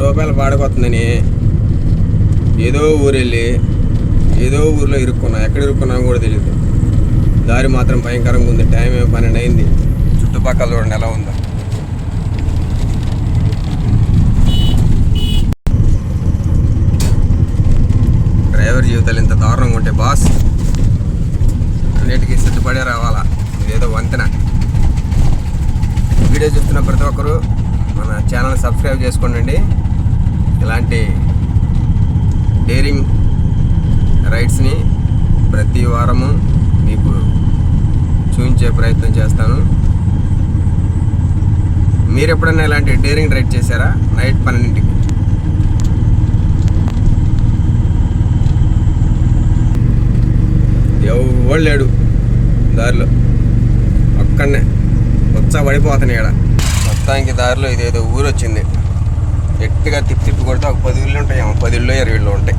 రూపాయలు వాడకొస్తుందని ఏదో ఊరు వెళ్ళి ఏదో ఊరిలో ఇరుక్కున్నా. ఎక్కడ ఇరుక్కున్నామో కూడా తెలియదు. దారి మాత్రం భయంకరంగా ఉంది. టైం 12 అయింది. చుట్టుపక్కల చూడండి ఎలా ఉందో. డ్రైవర్ జీవితాలు ఇంత దారుణంగా ఉంటే బాస్ అన్నిటికీ సిద్ధపడే రావాలా. ఇదేదో వంతెన. వీడియో చూస్తున్న ప్రతి ఒక్కరూ మన ఛానల్ సబ్స్క్రైబ్ చేసుకోండి. ఇలాంటి డేరింగ్ రైడ్స్ని ప్రతి వారము మీకు చూపించే ప్రయత్నం చేస్తాను. మీరు ఎప్పుడైనా ఇలాంటి డేరింగ్ రైడ్ చేశారా? నైట్ 12ంటికి ఎవడు లేడు దారిలో, ఒక్కడనే పడిపోతాను ఇక్కడ. మొత్తానికి దారిలో ఇదేదో ఊరు వచ్చింది. గట్టిగా తిప్పి కొడితే ఒక 10 ఇళ్ళు ఉంటాయి. 10 ఇళ్ళు 20 ఇళ్ళు ఉంటాయి.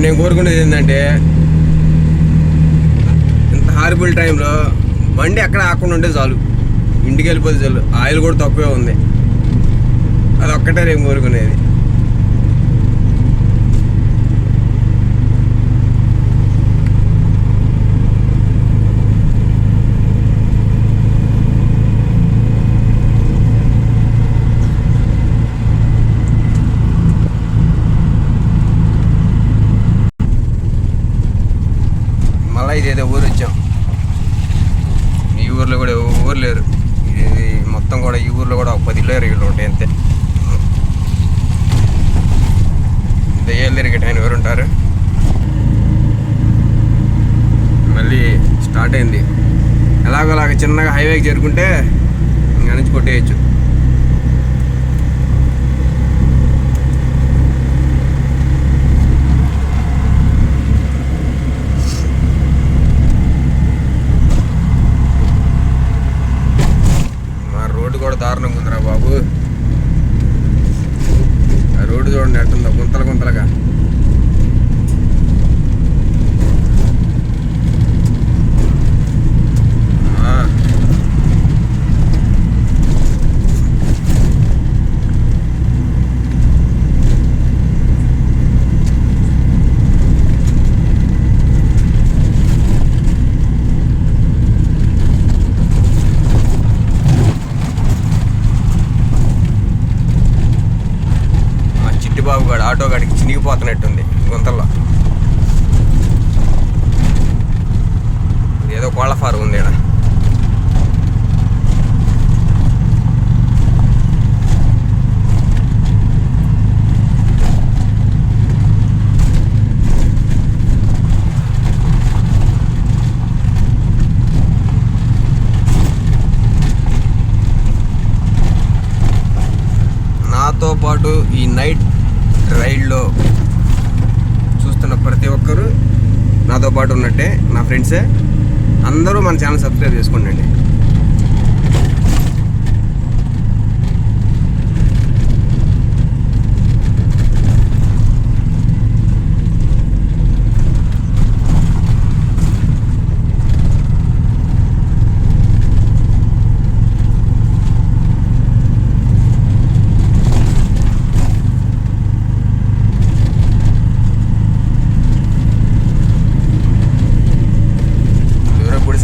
నేను కోరుకునేది ఏంటంటే, ఇంత హారిబుల్ టైంలో బండి ఎక్కడ ఆకుండా ఉంటే చాలు, ఇంటికి వెళ్ళిపోతే చాలు. ఆయిల్ కూడా తక్కువే ఉంది. అది ఒక్కటే నేను కోరుకునేది. ఇదేదో ఊరు వచ్చాం. ఈ ఊర్లో కూడా ఊరు లేరు. ఇది మొత్తం కూడా ఈ ఊర్లో కూడా 10 ఇళ్ళు 20 ఇళ్ళు ఉంటాయి అంతే. దయ్యాలు తిరిగేట ఆయన ఎవరు ఉంటారు. మళ్ళీ స్టార్ట్ అయింది. ఎలాగోలాగ చిన్నగా హైవేకి చేరుకుంటే ఇంకా నుంచి కొట్టేయచ్చు. కూడా దారుణంగా ఉందిరా బాబు. ఆ రోడ్డు చూడండి ఎట్టుందో, గుంతలుగా. బాబు గాడు ఆటో గాడికి చినిగిపోతున్నట్టుంది గుంతల్లో. ఏదో కోళ్ళ ఫారం ఉంది ఇక్కడ. నాతో పాటు ఈ నైట్ రైడ్లో చూస్తున్న ప్రతి ఒక్కరూ నాతో పాటు ఉన్నట్టే, నా ఫ్రెండ్సే. అందరూ మన ఛానల్ సబ్స్క్రైబ్ చేసుకోండి.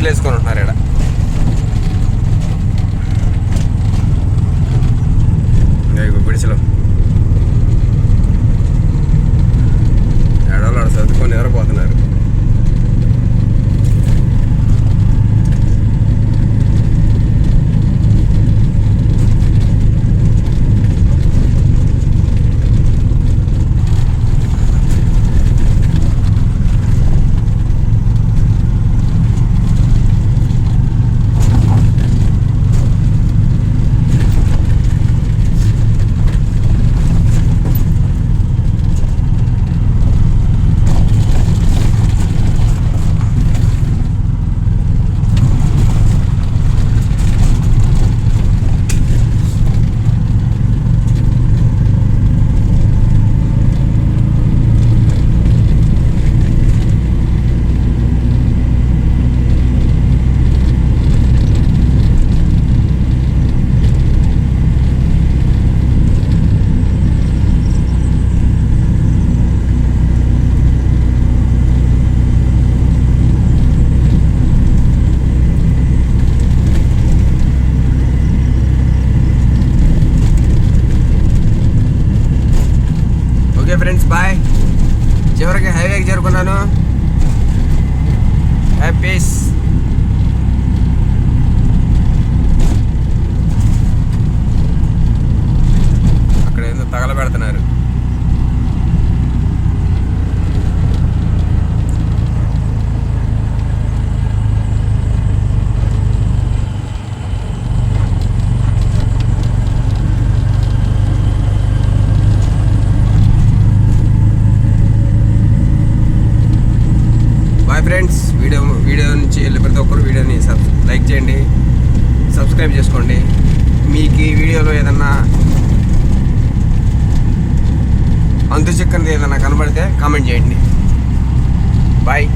వేసుకొని ఉంటున్నారు ఇక్కడ. గుడిసెలో ఎడవాళ్ళు చదువుకొని నిద్రపోతున్నారు. Friends bye. చివరికి హైవేకి చేరుకున్నాను. హ్యాపీస్. అక్కడ ఏదో తగలబెడుతున్నారు. ఫ్రెండ్స్, వీడియో నుంచి వెళ్ళి ప్రతి ఒక్కరు వీడియోని లైక్ చేయండి, సబ్స్క్రైబ్ చేసుకోండి. మీకు ఈ వీడియోలో ఏదన్నా అంతు చిక్కనిది ఏదన్నా కనబడితే కామెంట్ చేయండి. బాయ్.